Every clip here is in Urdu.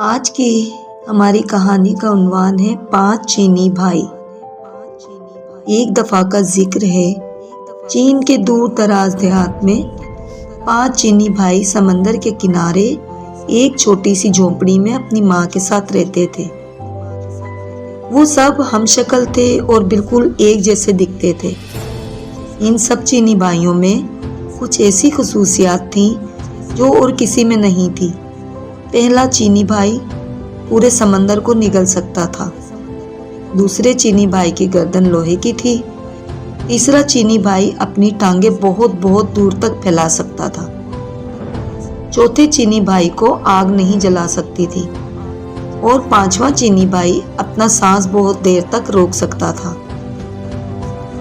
آج کی ہماری کہانی کا عنوان ہے 5 چینی بھائی۔ ایک دفعہ کا ذکر ہے، چین کے دور دراز دیہات میں 5 چینی بھائی سمندر کے کنارے ایک چھوٹی سی جھونپڑی میں اپنی ماں کے ساتھ رہتے تھے۔ وہ سب ہم شکل تھے اور بالکل ایک جیسے دکھتے تھے۔ ان سب چینی بھائیوں میں کچھ ایسی خصوصیات تھیں جو اور کسی میں نہیں تھی۔ پہلا چینی بھائی پورے سمندر کو نگل سکتا تھا۔ دوسرے چینی بھائی کی گردن لوہے کی تھی۔ تیسرا چینی بھائی اپنی ٹانگیں بہت بہت دور تک پھیلا سکتا تھا۔ چوتھے چینی بھائی کو آگ نہیں جلا سکتی تھی اور پانچواں چینی بھائی اپنا سانس بہت دیر تک روک سکتا تھا۔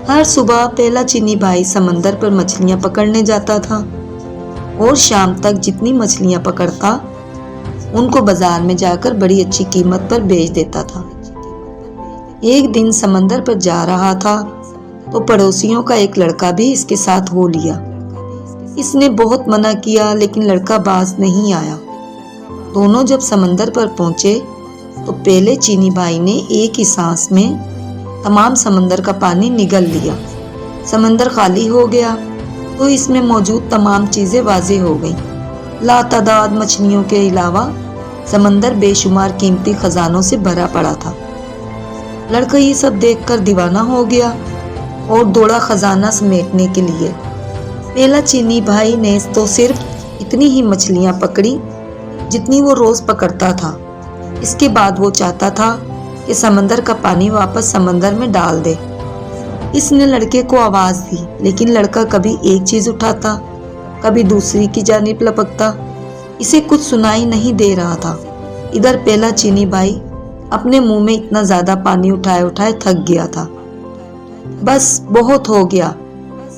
ہر صبح پہلا چینی بھائی سمندر پر مچھلیاں پکڑنے جاتا تھا اور شام تک جتنی مچھلیاں پکڑتا ان کو بازار میں جا کر بڑی اچھی قیمت پر بیچ دیتا تھا۔ ایک دن سمندر پر جا رہا تھا تو پڑوسیوں کا ایک لڑکا بھی اس کے ساتھ ہو لیا۔ اس نے بہت منع کیا لیکن لڑکا باز نہیں آیا۔ دونوں جب سمندر پر پہنچے تو پہلے چینی بھائی نے ایک ہی سانس میں تمام سمندر کا پانی نگل لیا۔ سمندر خالی ہو گیا تو اس میں موجود تمام چیزیں واضح ہو گئیں۔ لاتعداد مچھلیوں کے علاوہ سمندر بے شمار قیمتی خزانوں سے بھرا پڑا تھا۔ لڑکا یہ سب دیکھ کر دیوانہ ہو گیا اور دوڑا خزانہ سمیٹنے کے لیے۔ پہلا چینی بھائی نے تو صرف اتنی ہی مچھلیاں پکڑی جتنی وہ روز پکڑتا تھا۔ اس کے بعد وہ چاہتا تھا کہ سمندر کا پانی واپس سمندر میں ڈال دے۔ اس نے لڑکے کو آواز دی لیکن لڑکا کبھی ایک چیز اٹھاتا کبھی دوسری کی جانب لپکتا۔ اسے کچھ سنائی نہیں دے رہا تھا۔ ادھر پہلا چینی بھائی اپنے منہ میں اتنا زیادہ پانی اٹھائے اٹھائے تھک گیا تھا۔ بس بہت ہو گیا،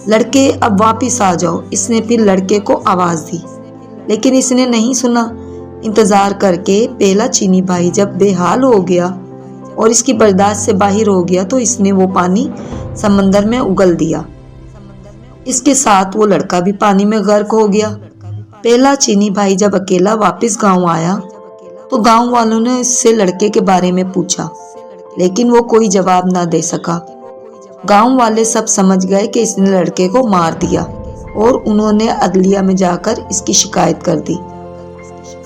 لڑکے اب واپس آ جاؤ، اس نے پھر لڑکے کو آواز دی لیکن اس نے نہیں سنا۔ انتظار کر کے پہلا چینی بھائی جب بے حال ہو گیا اور اس کی برداشت سے باہر ہو گیا تو اس نے وہ پانی سمندر میں اگل دیا۔ اس کے ساتھ وہ لڑکا بھی پانی میں غرق ہو گیا۔ پہلا چینی بھائی جب اکیلا واپس گاؤں آیا تو گاؤں والوں نے اس سے لڑکے کے بارے میں پوچھا لیکن وہ کوئی جواب نہ دے سکا۔ گاؤں والے سب سمجھ گئے کہ اس نے لڑکے کو مار دیا اور انہوں نے عدلیہ میں جا کر اس کی شکایت کر دی۔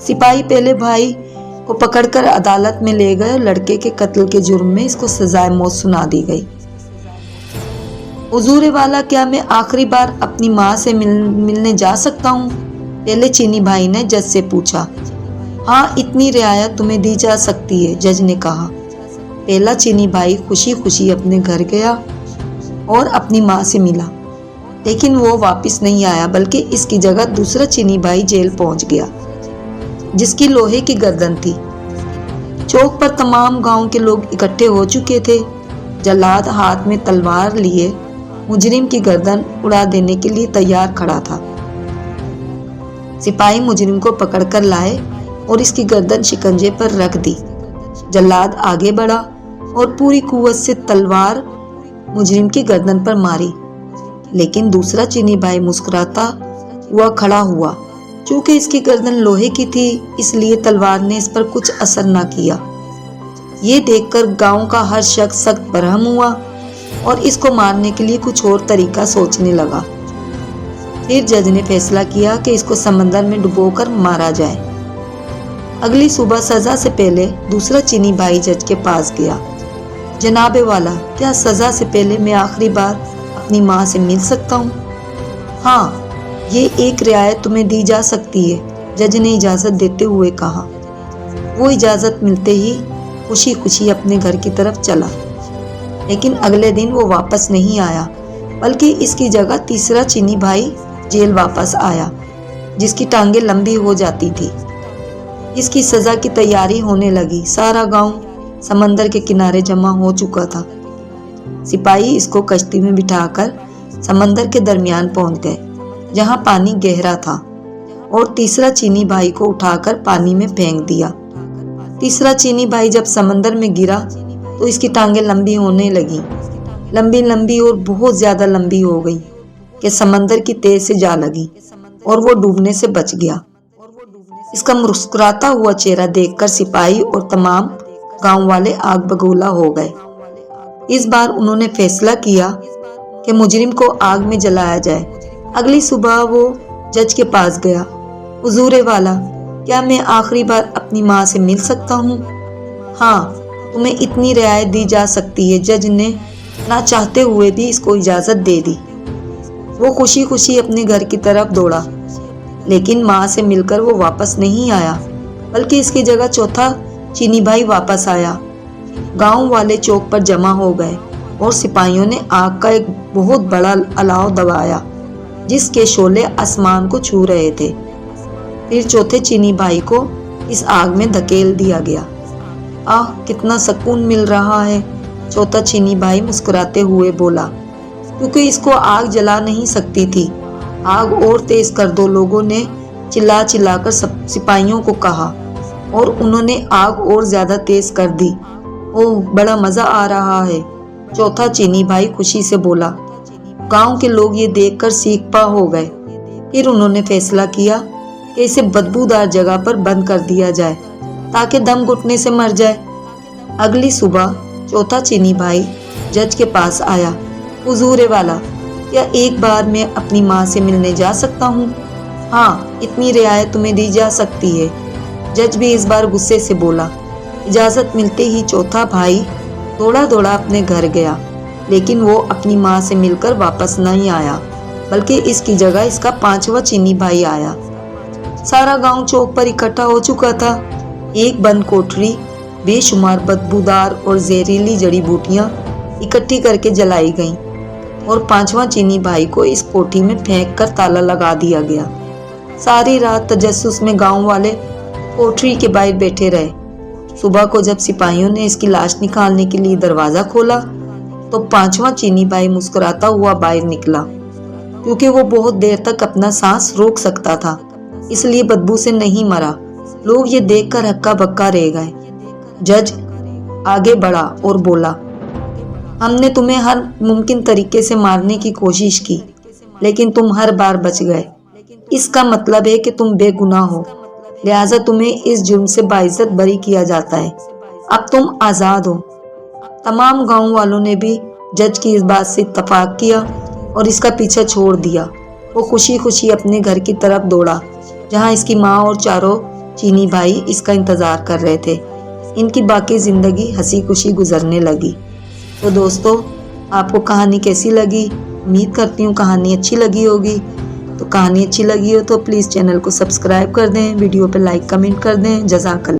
سپاہی پہلے بھائی کو پکڑ کر عدالت میں لے گئے اور لڑکے کے قتل کے جرم میں اس کو سزائے موت سنا دی گئی۔ حضور والا، کیا میں آخری بار اپنی ماں سے ملنے جا سکتا ہوں؟ پہلے چینی بھائی نے جج سے پوچھا۔ ہاں، اتنی رعایت تمہیں دی جا سکتی ہے، جج نے کہا۔ پہلا چینی بھائی خوشی خوشی اپنے گھر گیا اور اپنی ماں سے ملا لیکن وہ واپس نہیں آیا بلکہ اس کی جگہ دوسرا چینی بھائی جیل پہنچ گیا جس کی لوہے کی گردن تھی۔ چوک پر تمام گاؤں کے لوگ اکٹھے ہو چکے تھے۔ جلاد ہاتھ میں تلوار لیے مجرم کی گردن اڑا دینے کے لیے تیار کھڑا تھا۔ سپاہی مجرم کو پکڑ کر لائے اور اس کی گردن شکنجے پر رکھ دی۔ جلاد آگے بڑھا اور پوری قوت سے تلوار مجرم کی گردن پر ماری لیکن دوسرا چینی بھائی مسکراتا ہوا کھڑا ہوا۔ چونکہ اس کی گردن لوہے کی تھی اس لیے تلوار نے اس پر کچھ اثر نہ کیا۔ یہ دیکھ کر گاؤں کا ہر شخص سخت برہم ہوا اور اس کو مارنے کے لیے کچھ اور طریقہ سوچنے لگا۔ پھر جج نے فیصلہ کیا کہ اس کو سمندر میں ڈبو کر مارا جائے۔ اگلی صبح سزا سے پہلے دوسرا چینی بھائی جج کے پاس گیا۔ جناب والا، کیا سزا سے پہلے میں آخری بار اپنی ماں سے مل سکتا ہوں؟ ہاں، یہ ایک رعایت تمہیں دی جا سکتی ہے، جج نے اجازت دیتے ہوئے کہا۔ وہ اجازت ملتے ہی خوشی خوشی اپنے گھر کی طرف چلا لیکن اگلے دن وہ واپس نہیں آیا بلکہ اس کی جگہ تیسرا چینی بھائی جیل واپس آیا جس کی ٹانگیں لمبی ہو جاتی تھی۔ اس کی سزا کی تیاری ہونے لگی۔ سارا گاؤں سمندر کے کنارے جمع ہو چکا تھا۔ سپاہی اس کو کشتی میں بٹھا کر سمندر کے درمیان پہنچ گئے جہاں پانی گہرا تھا اور تیسرا چینی بھائی کو اٹھا کر پانی میں پھینک دیا۔ تیسرا چینی بھائی جب سمندر میں گرا تو اس کی ٹانگیں لمبی ہونے لگیں، لمبی اور بہت زیادہ لمبی ہو گئی کہ سمندر کی تیز سے جا لگی اور وہ ڈوبنے سے بچ گیا۔ اس کا مسکراتا ہوا چہرہ دیکھ کر سپاہی اور تمام گاؤں والے آگ بگولا ہو گئے۔ اس بار انہوں نے فیصلہ کیا کہ مجرم کو آگ میں جلایا جائے۔ اگلی صبح وہ جج کے پاس گیا۔ حضور والا، کیا میں آخری بار اپنی ماں سے مل سکتا ہوں؟ ہاں، تمہیں اتنی رعایت دی جا سکتی ہے۔ جج نے نہ چاہتے ہوئے بھی اس کو اجازت دے دی۔ وہ خوشی خوشی اپنے گھر کی طرف دوڑا، لیکن ماں سے مل کر وہ واپس نہیں آیا، بلکہ اس کی جگہ چوتھا چینی بھائی واپس آیا۔ گاؤں والے چوک پر جمع ہو گئے اور سپاہیوں نے آگ کا ایک بہت بڑا الاؤ دبایا جس کے شعلے آسمان کو چھو رہے تھے۔ پھر چوتھے چینی بھائی کو اس آگ میں دھکیل دیا گیا۔ آہ، کتنا سکون مل رہا ہے، چوتھا چینی بھائی مسکراتے ہوئے بولا، کیونکہ اس کو آگ جلا نہیں سکتی تھی۔ آگ اور تیز کر دو، لوگوں نے چلا چلا کر سپاہیوں کو کہا، اور انہوں نے آگ اور زیادہ تیز کر دی۔ اوہ، بڑا مزہ آ رہا ہے، چوتھا چینی بھائی خوشی سے بولا۔ گاؤں کے لوگ یہ دیکھ کر سیخ پا ہو گئے۔ پھر انہوں نے فیصلہ کیا کہ اسے بدبودار جگہ پر بند کر دیا جائے تاکہ دم گھٹنے سے مر جائے۔ اگلی صبح چوتھا چینی بھائی جج کے پاس آیا۔ حضور والا، کیا ایک بار میں اپنی ماں سے ملنے جا سکتا ہوں؟ ہاں، اتنی رعایت تمہیں دی جا سکتی ہے۔ جج بھی اس بار غصے سے بولا۔ اجازت ملتے ہی چوتھا بھائی دوڑا دوڑا اپنے گھر گیا، لیکن وہ اپنی ماں سے مل کر واپس نہیں آیا، بلکہ اس کی جگہ اس کا پانچواں چینی بھائی آیا۔ سارا گاؤں چوک پر اکٹھا ہو چکا تھا۔ ایک بند کوٹری بے شمار بدبودار اور زہریلی جڑی بوٹیاں اکٹھی کر کے جلائی گئیں، اور پانچواں چینی بھائی کو اس کوٹھی میں پھینک کر تالا لگا دیا گیا۔ ساری رات تجسس میں گاؤں والے کوٹری کے باہر بیٹھے رہے۔ صبح کو جب سپاہیوں نے اس کی لاش نکالنے کے لیے دروازہ کھولا تو پانچواں چینی بھائی مسکراتا ہوا باہر نکلا۔ کیونکہ وہ بہت دیر تک اپنا سانس روک سکتا تھا، اس لیے بدبو سے نہیں مرا۔ لوگ یہ دیکھ کر ہکا بکا رہ گئے۔ جج آگے بڑھا اور بولا، ہم نے تمہیں ہر ممکن طریقے سے مارنے کی کوشش کی، لیکن تم ہر بار بچ گئے۔ اس کا مطلب ہے کہ تم بے گناہ ہو، لہٰذا تمہیں اس جرم سے باعزت بری کیا جاتا ہے۔ اب تم آزاد ہو۔ تمام گاؤں والوں نے بھی جج کی اس بات سے اتفاق کیا اور اس کا پیچھا چھوڑ دیا۔ وہ خوشی خوشی اپنے گھر کی طرف دوڑا، جہاں اس کی ماں اور چاروں چینی بھائی اس کا انتظار کر رہے تھے۔ ان کی باقی زندگی ہنسی خوشی گزرنے لگی۔ تو دوستو، آپ کو کہانی کیسی لگی؟ امید کرتی ہوں کہانی اچھی لگی ہوگی۔ تو کہانی اچھی لگی ہو تو پلیز چینل کو سبسکرائب کر دیں، ویڈیو پہ لائک کمنٹ کر دیں۔ جزاک اللہ۔